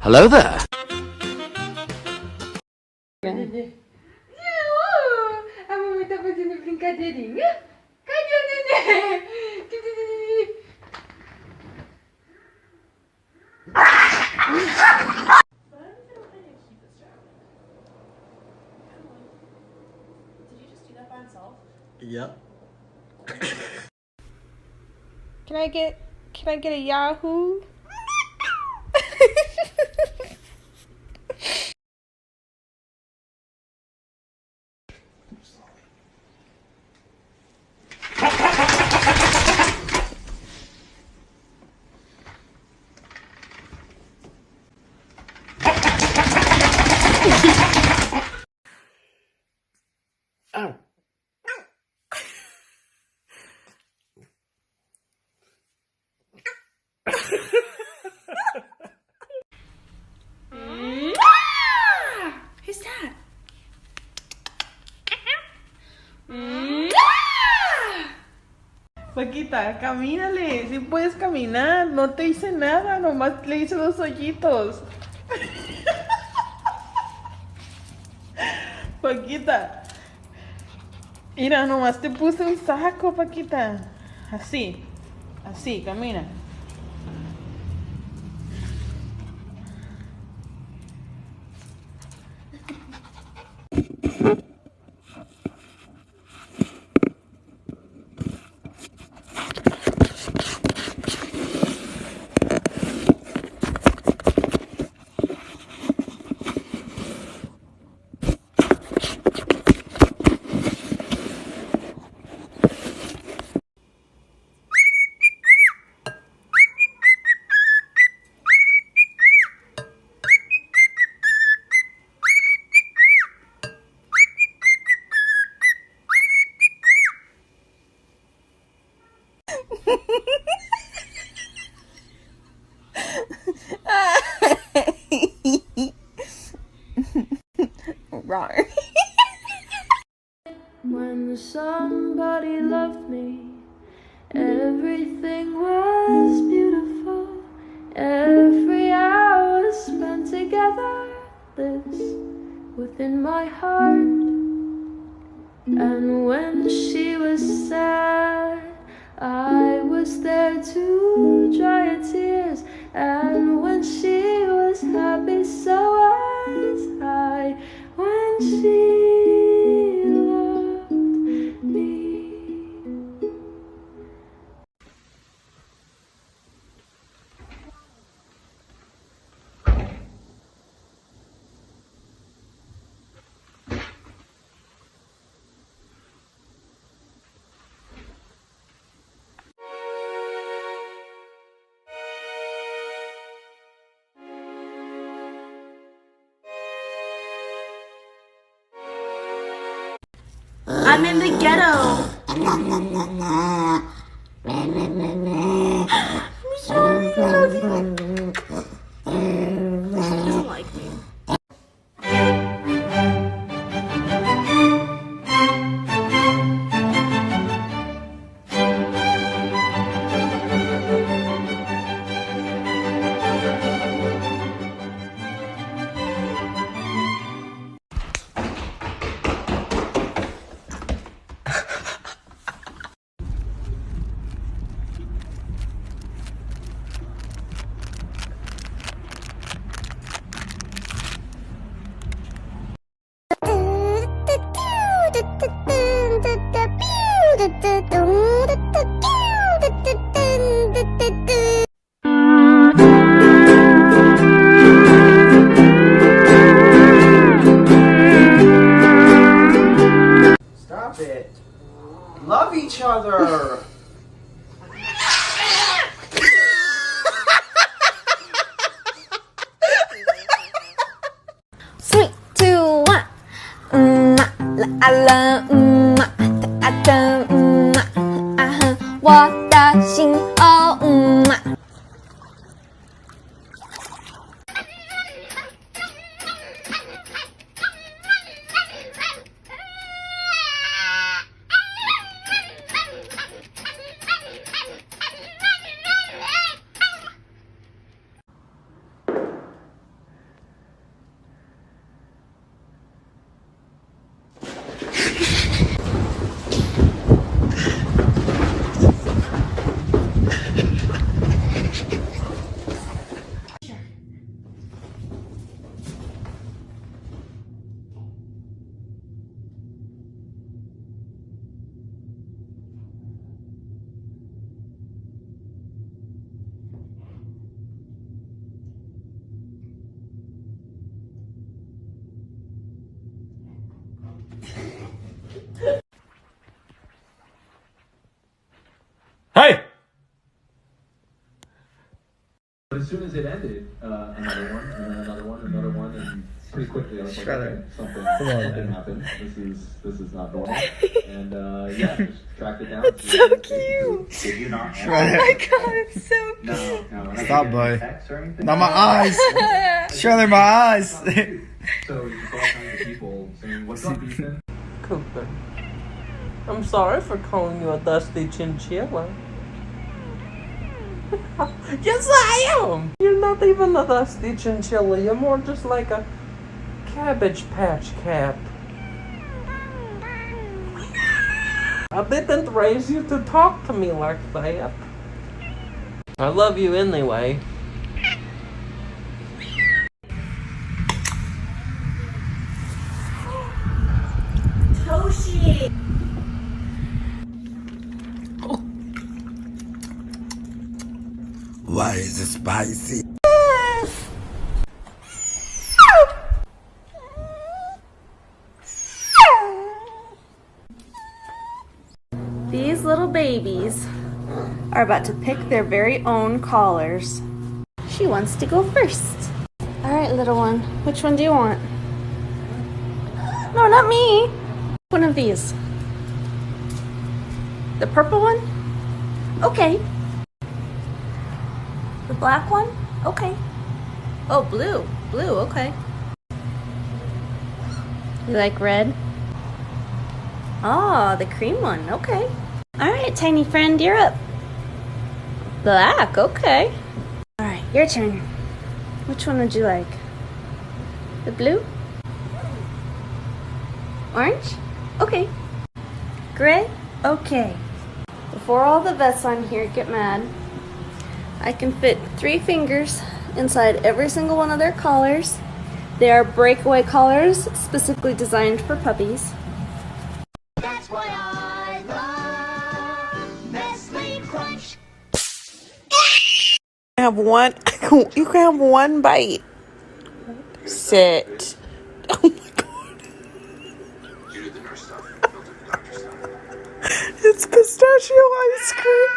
Hello there. A mamãe tá fazendo brincadeirinha? Cadê o neném? Yep. Can I get a Yahoo? Oh. Who's that? Paquita, camínale, si puedes caminar, no te hice nada, nomás le hice los hoyitos. Paquita, mira, nomás te puse un saco, Paquita. Así, así, camina. Wrong. When somebody loved me, everything was beautiful. Every hour spent together lives within my heart. And when she was sad, I was there to dry her tears. And when she was happy, so was I. When she loved me. I'm in the ghetto. He doesn't like me. Stop it. Love each other. 3, 2, 1.啦啦，哒哒，啊哼，我的心哦， But as soon as it ended, another one, and then another one, and pretty quickly I was like, okay, something happened. This is not normal. And yeah, just tracked it down. It's so cute. Did you not? Oh my god, it's so cute. No. Stop, boy. Not my eyes. Shirley, my eyes. So just all kinds of people saying, "What's up, Ethan?" Cooper, I'm sorry for calling you a dusty chinchilla. Yes, I am! You're not even a dusty chinchilla. You're more just like a Cabbage Patch Cat. I didn't raise you to talk to me like that. I love you anyway. Toshi. Why is it spicy? These little babies are about to pick their very own collars. She wants to go first. All right, little one. Which one do you want? No, not me. One of these. The purple one? Okay. The black one? Okay. Oh, blue. Blue, okay. You like red? Oh, the cream one. Okay. All right, tiny friend, you're up. Black, okay. All right, your turn. Which one would you like? The blue? Orange? Okay. Gray? Okay. Before all the vets on here get mad, I can fit 3 fingers inside every single one of their collars. They are breakaway collars specifically designed for puppies. That's why I love Nestle Crunch. Have one. You can have one bite. Sit. Oh my god. It's pistachio ice cream.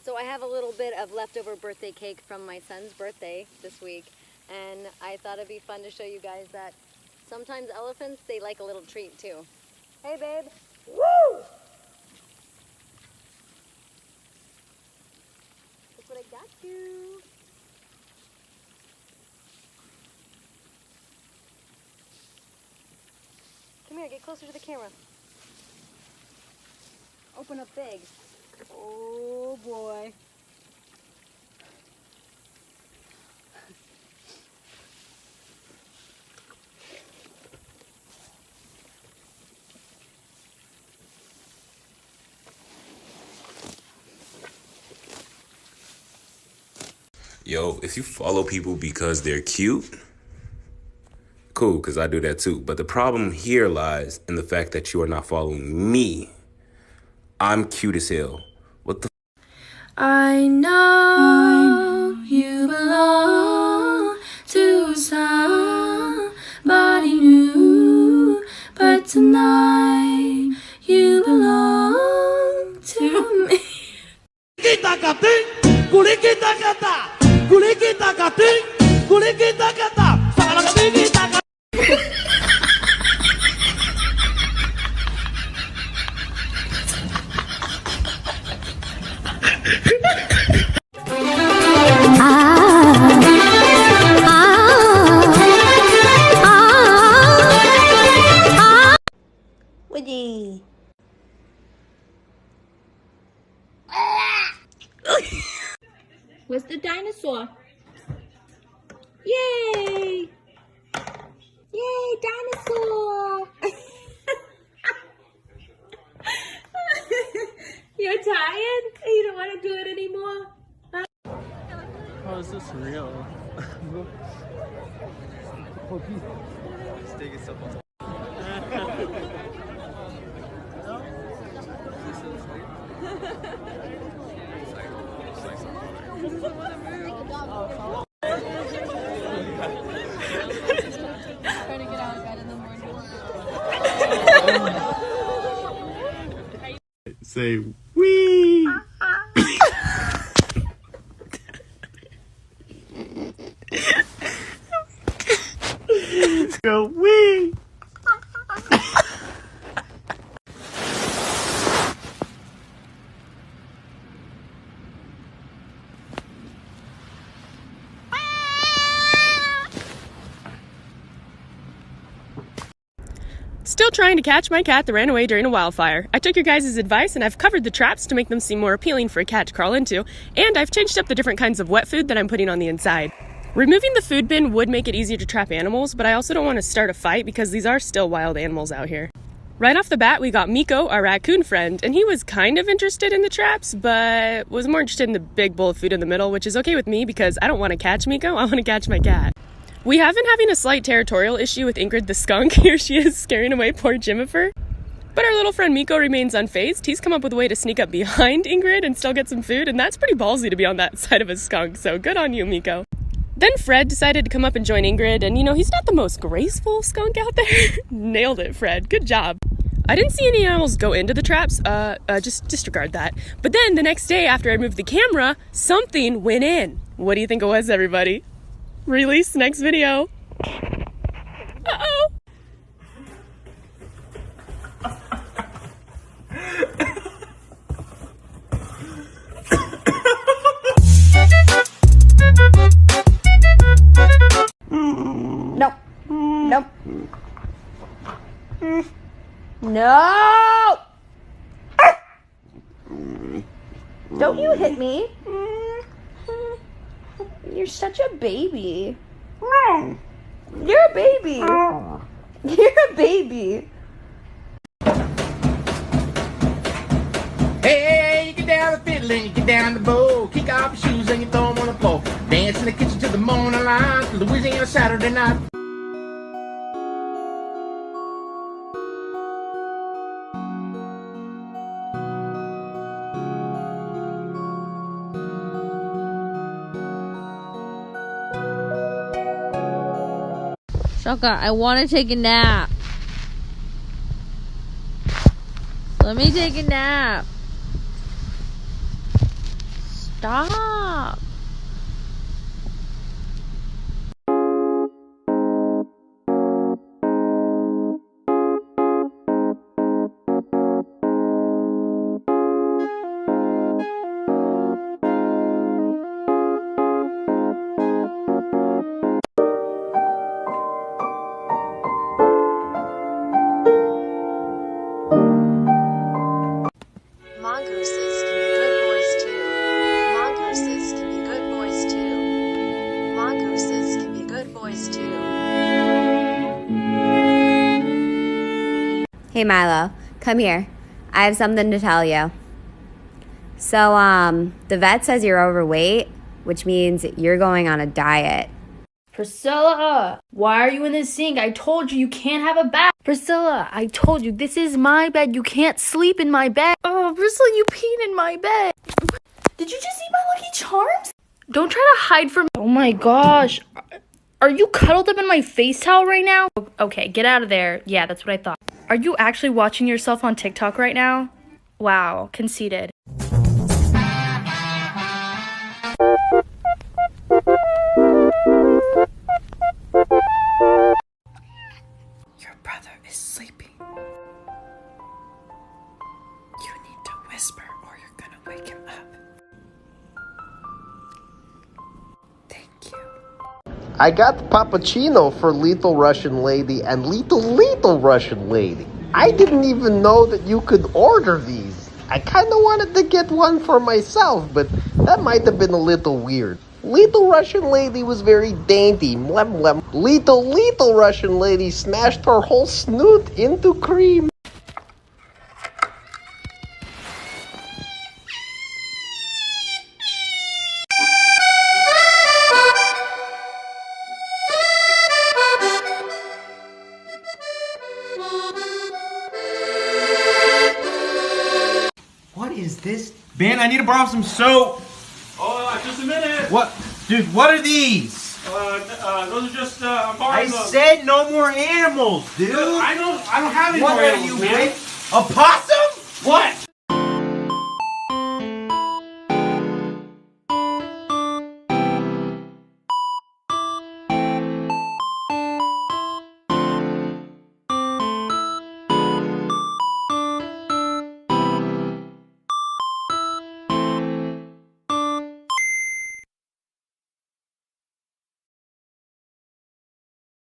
So I have a little bit of leftover birthday cake from my son's birthday this week, and I thought it'd be fun to show you guys that sometimes elephants, they like a little treat too. Hey babe. Woo! Look what I got you. Come here, get closer to the camera. Open up big. Oh boy. Yo, if you follow people because they're cute, cool, because I do that too. But the problem here lies in the fact that you are not following me. I'm cute as hell. What the I know you belong to somebody new, but tonight you belong to me. Woody. Where's the dinosaur? Yay! Yay, dinosaur! You're tired? You don't want to do it anymore? How is this real? Say wee. Go wee. Still trying to catch my cat that ran away during a wildfire. I took your guys' advice and I've covered the traps to make them seem more appealing for a cat to crawl into, and I've changed up the different kinds of wet food that I'm putting on the inside. Removing the food bin would make it easier to trap animals, but I also don't want to start a fight because these are still wild animals out here. Right off the bat, we got Miko, our raccoon friend, and he was kind of interested in the traps, but was more interested in the big bowl of food in the middle, which is okay with me because I don't want to catch Miko, I want to catch my cat. We have been having a slight territorial issue with Ingrid the skunk. Here she is scaring away poor Jimifer. But our little friend Miko remains unfazed. He's come up with a way to sneak up behind Ingrid and still get some food, and that's pretty ballsy to be on that side of a skunk, so good on you, Miko. Then Fred decided to come up and join Ingrid, and he's not the most graceful skunk out there. Nailed it, Fred. Good job. I didn't see any animals go into the traps, just disregard that. But then the next day after I moved the camera, something went in. What do you think it was, everybody? Release next video. Uh-oh. Nope. Nope. No! Don't you hit me. You're such a baby. You're a baby. You're a baby. Hey, you get down the fiddle and you get down the bow. Kick off your shoes and you throw them on the floor. Dance in the kitchen till the morning light. Louisiana Saturday night. Shaka, I want to take a nap. Let me take a nap. Stop. Mongooses can be good boys too. Mongooses can be good boys too. Mongooses can be good boys too. Hey Milo, come here. I have something to tell you. So, the vet says you're overweight, which means you're going on a diet. Priscilla, why are you in the sink? I told you you can't have a bed. Priscilla, I told you this is my bed. You can't sleep in my bed. Oh, Priscilla, you peed in my bed. Did you just eat my Lucky Charms? Don't try to hide from me. Oh my gosh. Are you cuddled up in my face towel right now? Okay, get out of there. Yeah, that's what I thought. Are you actually watching yourself on TikTok right now? Wow, conceited. Your brother is sleeping. You need to whisper or you're gonna wake him up. Thank you. I got Pappuccino for Little Russian Lady and Little Russian Lady. I didn't even know that you could order these. I kind of wanted to get one for myself, but that might have been a little weird. Little Russian Lady was very dainty, mlem mlem. Little Russian Lady smashed her whole snoot into cream. What is this? Ben, I need to borrow some soap. Oh, just a minute. What? Dude, what are these? Those are just, I said no more animals, dude. I don't have any more what animals, are you, man. a possum? What?